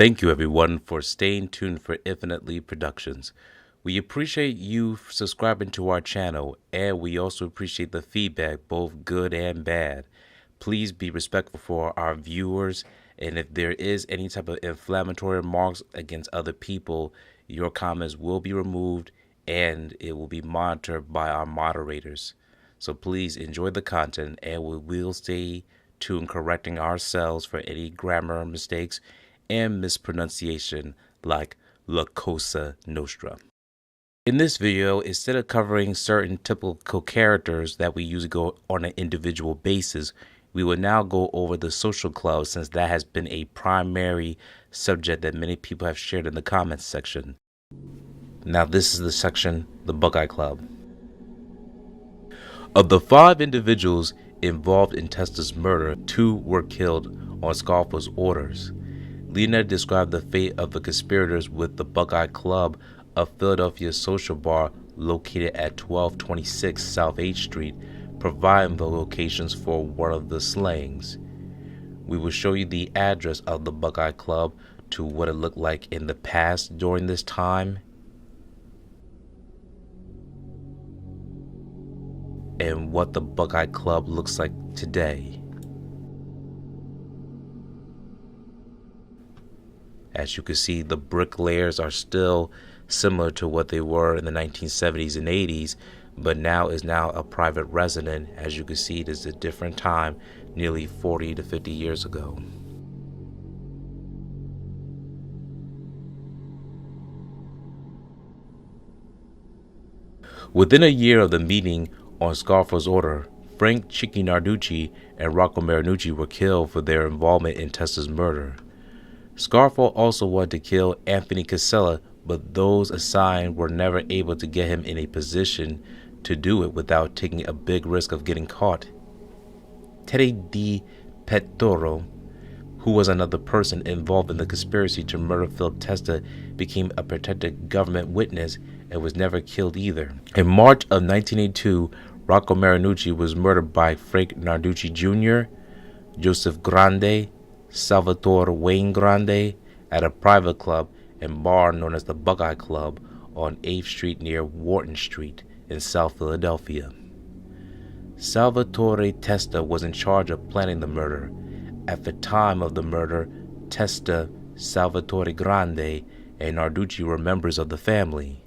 Thank you, everyone, for staying tuned for Infinitely Productions. We appreciate you subscribing to our channel, and we also appreciate the feedback, both good and bad. Please be respectful for our viewers, and if there is any type of inflammatory remarks against other people, your comments will be removed and it will be monitored by our moderators. So please enjoy the content, and we will stay tuned correcting ourselves for any grammar mistakes and mispronunciation like La Cosa Nostra. In this video, instead of covering certain typical characters that we usually go on an individual basis, we will now go over the social club, since that has been a primary subject that many people have shared in the comments section. Now this is the section, the Buckeye Club. Of the 5 individuals involved in Testa's murder, 2 were killed on Scarfo's orders. Leonard described the fate of the conspirators with the Buckeye Club, a Philadelphia social bar located at 1226 South 8th Street, providing the locations for one of the slayings. We will show you the address of the Buckeye Club to what it looked like in the past during this time, and what the Buckeye Club looks like today. As you can see, the brick layers are still similar to what they were in the 1970s and 80s, but now is a private residence. As you can see, it is a different time, nearly 40 to 50 years ago. Within a year of the meeting on Scarfo's order, Frank "Chicky" Narducci and Rocco Marinucci were killed for their involvement in Testa's murder. Scarfo also wanted to kill Anthony Casella, but those assigned were never able to get him in a position to do it without taking a big risk of getting caught. Teddy Di Pettoro, who was another person involved in the conspiracy to murder Philip Testa, became a protected government witness and was never killed either. In March of 1982, Rocco Marinucci was murdered by Frank Narducci Jr., Joseph Grande, Salvatore Wayne Grande at a private club and bar known as the Buckeye Club on 8th Street near Wharton Street in South Philadelphia. Salvatore Testa was in charge of planning the murder. At the time of the murder, Testa, Salvatore Grande, and Narducci were members of the family.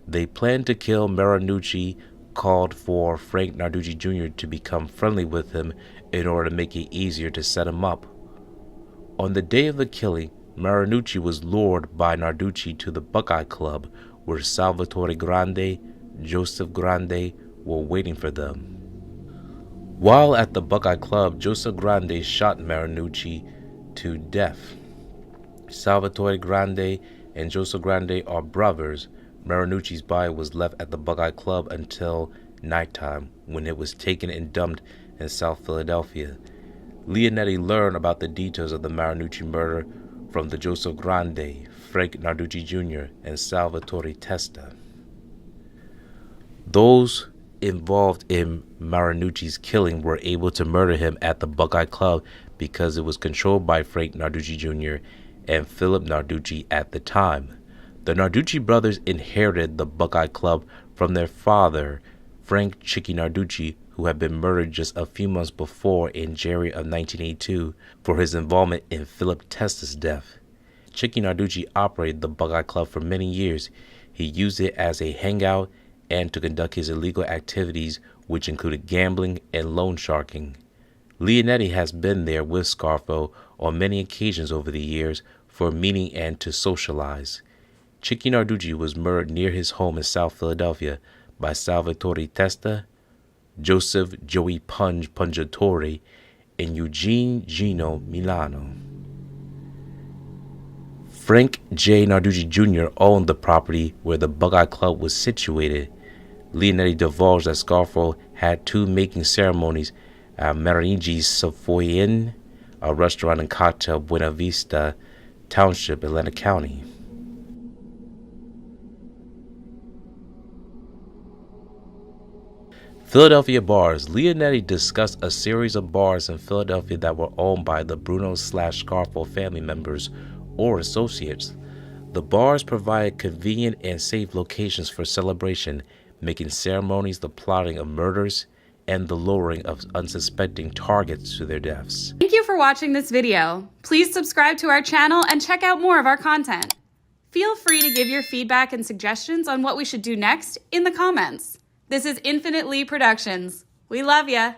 They planned to kill Marinucci, called for Frank Narducci Jr. to become friendly with him in order to make it easier to set him up. On the day of the killing, Marinucci was lured by Narducci to the Buckeye Club, where Salvatore Grande, Joseph Grande were waiting for them. While at the Buckeye Club, Joseph Grande shot Marinucci to death. Salvatore Grande and Joseph Grande are brothers. Marinucci's body was left at the Buckeye Club until nighttime, when it was taken and dumped in South Philadelphia. Leonetti learned about the details of the Marinucci murder from the Joseph Grande, Frank Narducci Jr., and Salvatore Testa. Those involved in Marinucci's killing were able to murder him at the Buckeye Club because it was controlled by Frank Narducci Jr. and Philip Narducci at the time. The Narducci brothers inherited the Buckeye Club from their father, Frank "Chicky" Narducci, who had been murdered just a few months before in January of 1982 for his involvement in Philip Testa's death. Chicky Narducci operated the Buckeye Club for many years. He used it as a hangout and to conduct his illegal activities, which included gambling and loan sharking. Leonetti has been there with Scarfo on many occasions over the years for a meeting and to socialize. Chicky Narducci was murdered near his home in South Philadelphia by Salvatore Testa, Joseph "Joey" Pungatore, and Eugene Gino Milano. Frank J. Narducci Jr. owned the property where the Buckeye Club was situated. Leonetti divulged that Scarfo had 2 making ceremonies at Marinigi's Savoy, a restaurant and cocktail Buena Vista Township, Atlantic County. Philadelphia bars. Leonetti discussed a series of bars in Philadelphia that were owned by the Bruno/Scarfo family members or associates. The bars provide convenient and safe locations for celebration, making ceremonies the plotting of murders and the luring of unsuspecting targets to their deaths. Thank you for watching this video. Please subscribe to our channel and check out more of our content. Feel free to give your feedback and suggestions on what we should do next in the comments. This is Infinite Lee Productions. We love ya!